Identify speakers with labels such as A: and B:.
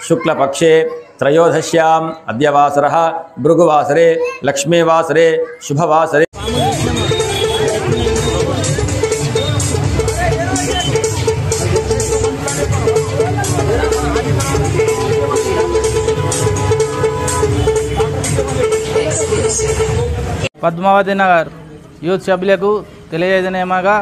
A: शुक्लपक्षे त्रयोदश्याम् अद्यवासरः भृगुवासरे लक्ष्मीवासरे शुभवासरे
B: Padmavati Nagar youth సభ్యులకు తెలియజేయడమేమనగా